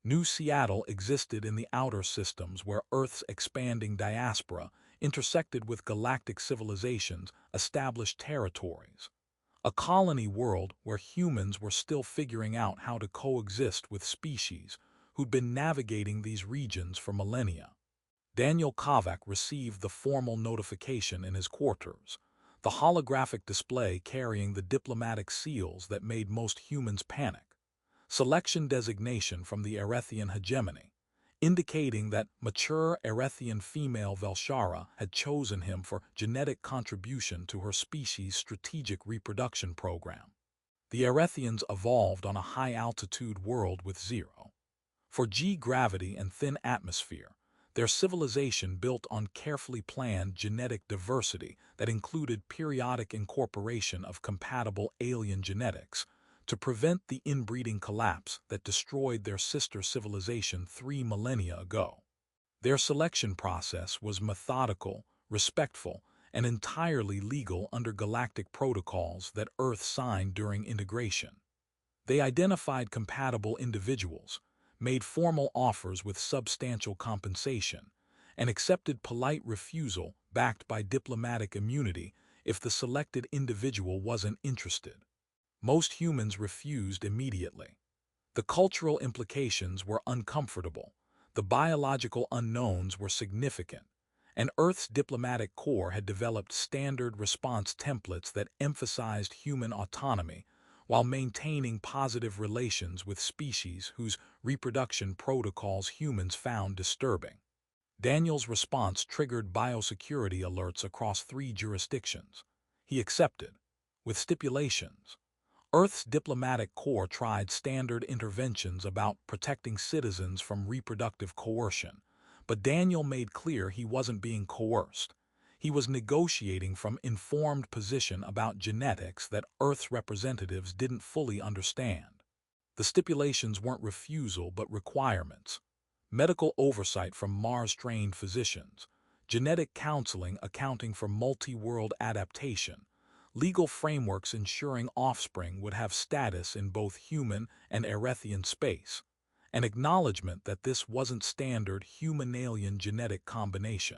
New Seattle existed in the outer systems where Earth's expanding diaspora intersected with galactic civilizations, established territories. A colony world where humans were still figuring out how to coexist with species who'd been navigating these regions for millennia. Daniel Kovac received the formal notification in his quarters, the holographic display carrying the diplomatic seals that made most humans panic. Selection designation from the Erethian hegemony, indicating that mature Erethian female Velshara had chosen him for genetic contribution to her species' strategic reproduction program. The Erethians evolved on a high-altitude world with zero. For G-gravity and thin atmosphere, their civilization built on carefully planned genetic diversity that included periodic incorporation of compatible alien genetics to prevent the inbreeding collapse that destroyed their sister civilization 3 millennia ago. Their selection process was methodical, respectful, and entirely legal under galactic protocols that Earth signed during integration. They identified compatible individuals, made formal offers with substantial compensation, and accepted polite refusal backed by diplomatic immunity if the selected individual wasn't interested. Most humans refused immediately. The cultural implications were uncomfortable, the biological unknowns were significant, and Earth's diplomatic corps had developed standard response templates that emphasized human autonomy while maintaining positive relations with species whose reproduction protocols humans found disturbing. Daniel's response triggered biosecurity alerts across 3 jurisdictions. He accepted, with stipulations. Earth's diplomatic corps tried standard interventions about protecting citizens from reproductive coercion, but Daniel made clear he wasn't being coerced. He was negotiating from informed position about genetics that Earth's representatives didn't fully understand. The stipulations weren't refusal but requirements. Medical oversight from Mars-trained physicians, genetic counseling accounting for multi-world adaptation, legal frameworks ensuring offspring would have status in both human and Erethian space, an acknowledgement that this wasn't standard human-alien genetic combination.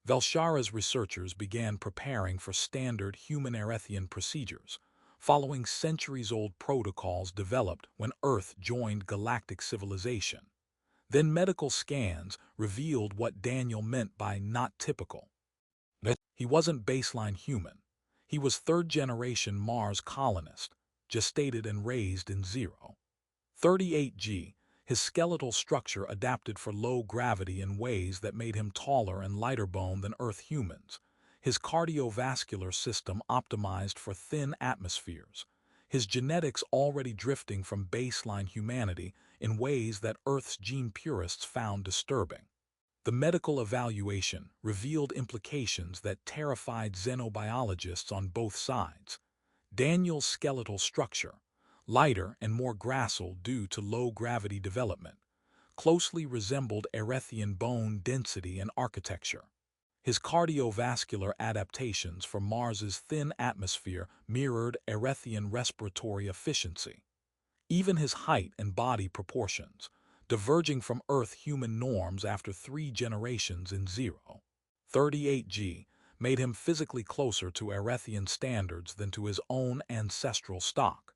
Velshara's researchers began preparing for standard human-Erethian procedures, following centuries-old protocols developed when Earth joined galactic civilization. Then medical scans revealed what Daniel meant by not typical. He wasn't baseline human. He was third-generation Mars colonist, gestated and raised in 0.38 g. His skeletal structure adapted for low gravity in ways that made him taller and lighter bone than Earth humans. His cardiovascular system optimized for thin atmospheres. His genetics already drifting from baseline humanity in ways that Earth's gene-purists found disturbing. The medical evaluation revealed implications that terrified xenobiologists on both sides. Daniel's skeletal structure, lighter and more gracile due to low-gravity development, closely resembled Erethian bone density and architecture. His cardiovascular adaptations for Mars's thin atmosphere mirrored Erethian respiratory efficiency. Even his height and body proportions, diverging from Earth-human norms after 3 generations in 0.38 g, made him physically closer to Erethian standards than to his own ancestral stock.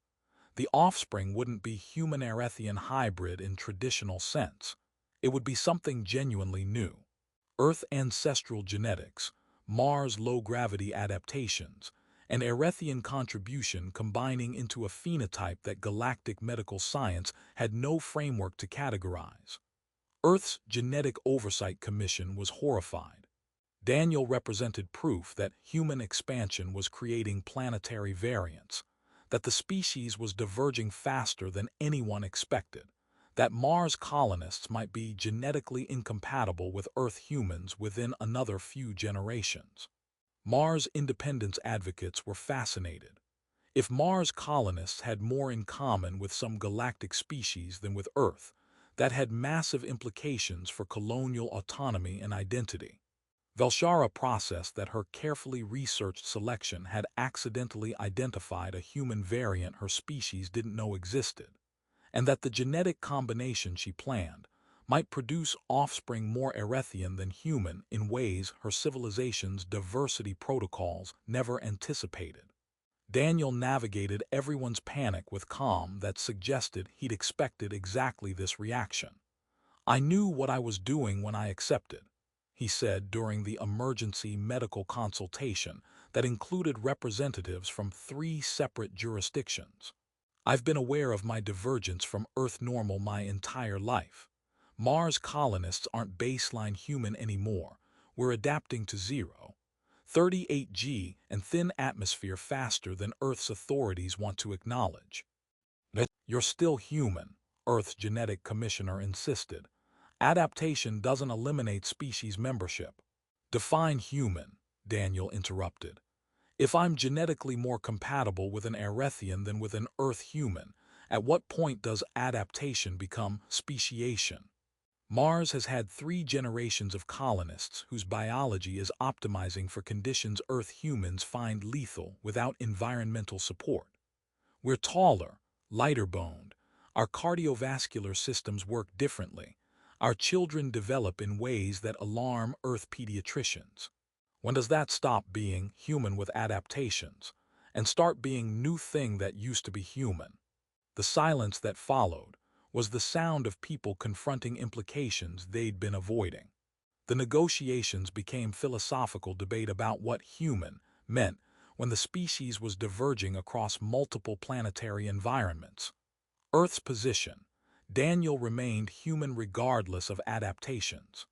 The offspring wouldn't be human-Erethian hybrid in traditional sense. It would be something genuinely new. Earth ancestral genetics, Mars low-gravity adaptations, and Erethian contribution combining into a phenotype that galactic medical science had no framework to categorize. Earth's Genetic Oversight Commission was horrified. Daniel represented proof that human expansion was creating planetary variants, that the species was diverging faster than anyone expected, that Mars colonists might be genetically incompatible with Earth humans within another few generations. Mars independence advocates were fascinated. If Mars colonists had more in common with some galactic species than with Earth, that had massive implications for colonial autonomy and identity. Velshara processed that her carefully researched selection had accidentally identified a human variant her species didn't know existed. and that the genetic combination she planned might produce offspring more Earthian than human in ways her civilization's diversity protocols never anticipated. Daniel navigated everyone's panic with calm that suggested he'd expected exactly this reaction. "I knew what I was doing when I accepted," he said during the emergency medical consultation that included representatives from 3 separate jurisdictions. "I've been aware of my divergence from Earth normal my entire life. Mars colonists aren't baseline human anymore. We're adapting to 0.38 g and thin atmosphere faster than Earth's authorities want to acknowledge." "You're still human," Earth's genetic commissioner insisted. "Adaptation doesn't eliminate species membership." "Define human," Daniel interrupted. "If I'm genetically more compatible with an Erethian than with an Earth human, at what point does adaptation become speciation?" Mars has had 3 generations of colonists whose biology is optimizing for conditions Earth humans find lethal without environmental support. We're taller, lighter-boned. Our cardiovascular systems work differently. Our children develop in ways that alarm Earth pediatricians. When does that stop being human with adaptations and start being new thing that used to be human? The silence that followed was the sound of people confronting implications they'd been avoiding. The negotiations became philosophical debate about what human meant when the species was diverging across multiple planetary environments. Earth's position: Daniel remained human regardless of adaptations.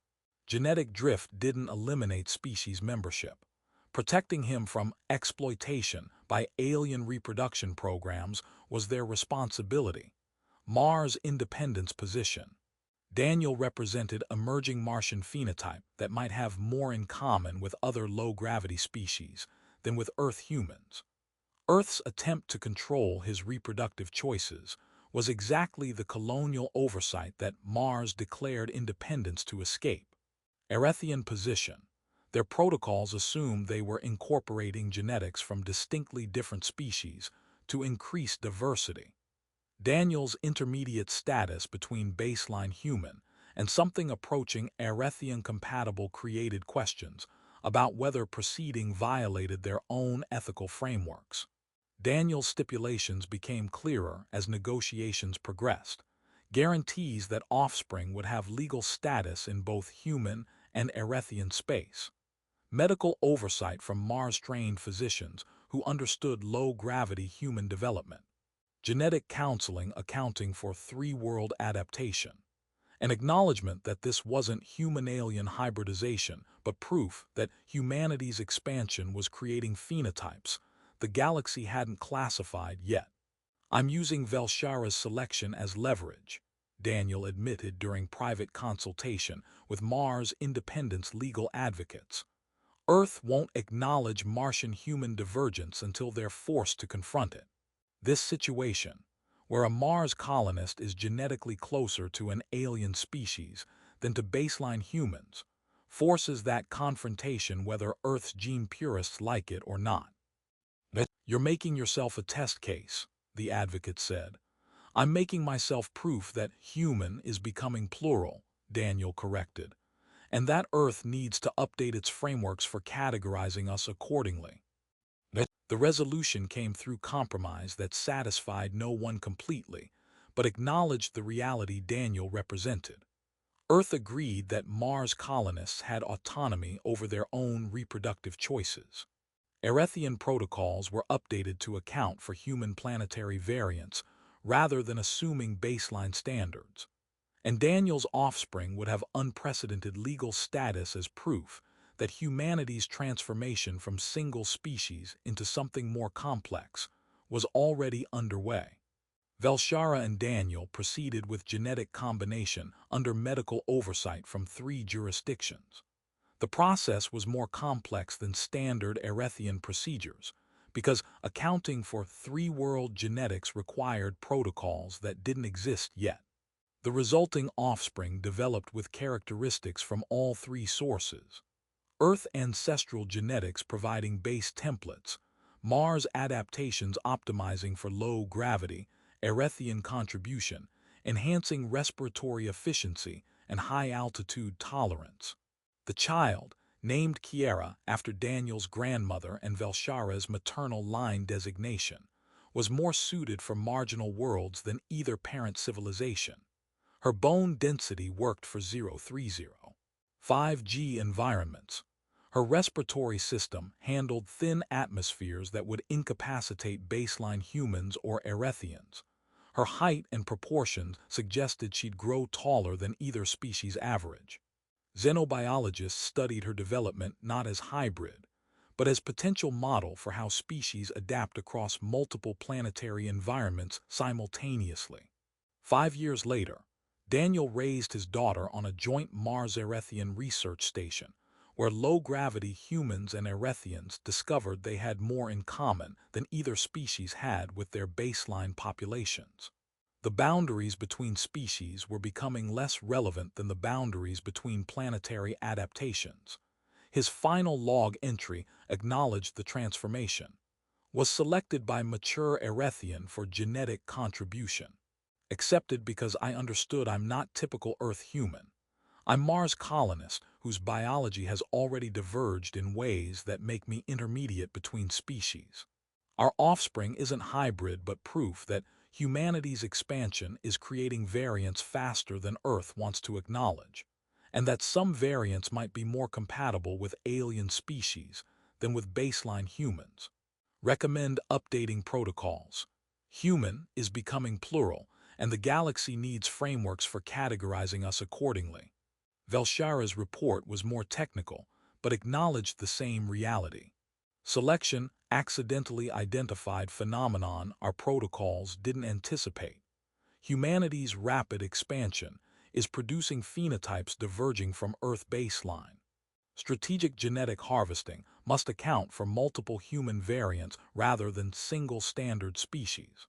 Genetic drift didn't eliminate species membership. Protecting him from exploitation by alien reproduction programs was their responsibility. Mars' independence position: Daniel represented emerging Martian phenotype that might have more in common with other low-gravity species than with Earth humans. Earth's attempt to control his reproductive choices was exactly the colonial oversight that Mars declared independence to escape. Erethian position: their protocols assumed they were incorporating genetics from distinctly different species to increase diversity. Daniel's intermediate status between baseline human and something approaching Erethian compatible created questions about whether proceeding violated their own ethical frameworks. Daniel's stipulations became clearer as negotiations progressed, guarantees that offspring would have legal status in both human and Erethian space, medical oversight from Mars-trained physicians who understood low-gravity human development, genetic counseling accounting for 3-world adaptation, an acknowledgement that this wasn't human-alien hybridization but proof that humanity's expansion was creating phenotypes the galaxy hadn't classified yet. "I'm using Velshara's selection as leverage," Daniel admitted during private consultation with Mars independence legal advocates. "Earth won't acknowledge Martian-human divergence until they're forced to confront it. This situation, where a Mars colonist is genetically closer to an alien species than to baseline humans, forces that confrontation whether Earth's gene-purists like it or not." "You're making yourself a test case," the advocate said. "I'm making myself proof that human is becoming plural," Daniel corrected, "and that Earth needs to update its frameworks for categorizing us accordingly." The resolution came through compromise that satisfied no one completely, but acknowledged the reality Daniel represented. Earth agreed that Mars colonists had autonomy over their own reproductive choices. Erethian protocols were updated to account for human planetary variants rather than assuming baseline standards. And Daniel's offspring would have unprecedented legal status as proof that humanity's transformation from single species into something more complex was already underway. Velshara and Daniel proceeded with genetic combination under medical oversight from 3 jurisdictions. The process was more complex than standard Erethian procedures because accounting for 3-world genetics required protocols that didn't exist yet. The resulting offspring developed with characteristics from all 3 sources: Earth ancestral genetics providing base templates, Mars adaptations optimizing for low gravity, Earthling contribution, enhancing respiratory efficiency and high-altitude tolerance. The child, named Kiera after Daniel's grandmother and Velshara's maternal line designation, was more suited for marginal worlds than either parent civilization. Her bone density worked for 030. 5G environments. Her respiratory system handled thin atmospheres that would incapacitate baseline humans or Erethians. Her height and proportions suggested she'd grow taller than either species' average. Xenobiologists studied her development not as hybrid, but as potential model for how species adapt across multiple planetary environments simultaneously. 5 years later, Daniel raised his daughter on a joint Mars-Erethian research station, where low-gravity humans and Erethians discovered they had more in common than either species had with their baseline populations. The boundaries between species were becoming less relevant than the boundaries between planetary adaptations. His final log entry acknowledged the transformation. Was selected by mature Erethian for genetic contribution. Accepted because I understood I'm not typical Earth human. I'm Mars colonist whose biology has already diverged in ways that make me intermediate between species. Our offspring isn't hybrid but proof that humanity's expansion is creating variants faster than Earth wants to acknowledge, and that some variants might be more compatible with alien species than with baseline humans. Recommend updating protocols. Human is becoming plural, and the galaxy needs frameworks for categorizing us accordingly. Velshara's report was more technical, but acknowledged the same reality. Selection accidentally identified phenomenon our protocols didn't anticipate. Humanity's rapid expansion is producing phenotypes diverging from Earth baseline. Strategic genetic harvesting must account for multiple human variants rather than single standard species.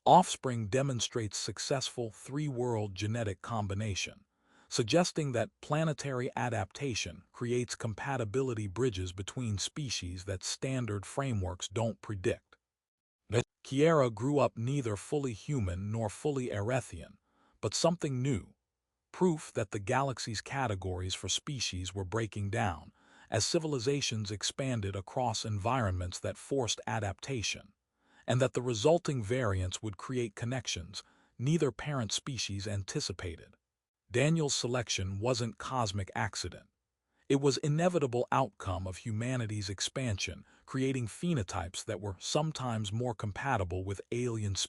Offspring demonstrates successful three-world genetic combination, suggesting that planetary adaptation creates compatibility bridges between species that standard frameworks don't predict. Kiera grew up neither fully human nor fully Erethian, but something new, proof that the galaxy's categories for species were breaking down as civilizations expanded across environments that forced adaptation, and that the resulting variants would create connections neither parent species anticipated. Daniel's selection wasn't cosmic accident. It was inevitable outcome of humanity's expansion, creating phenotypes that were sometimes more compatible with alien species.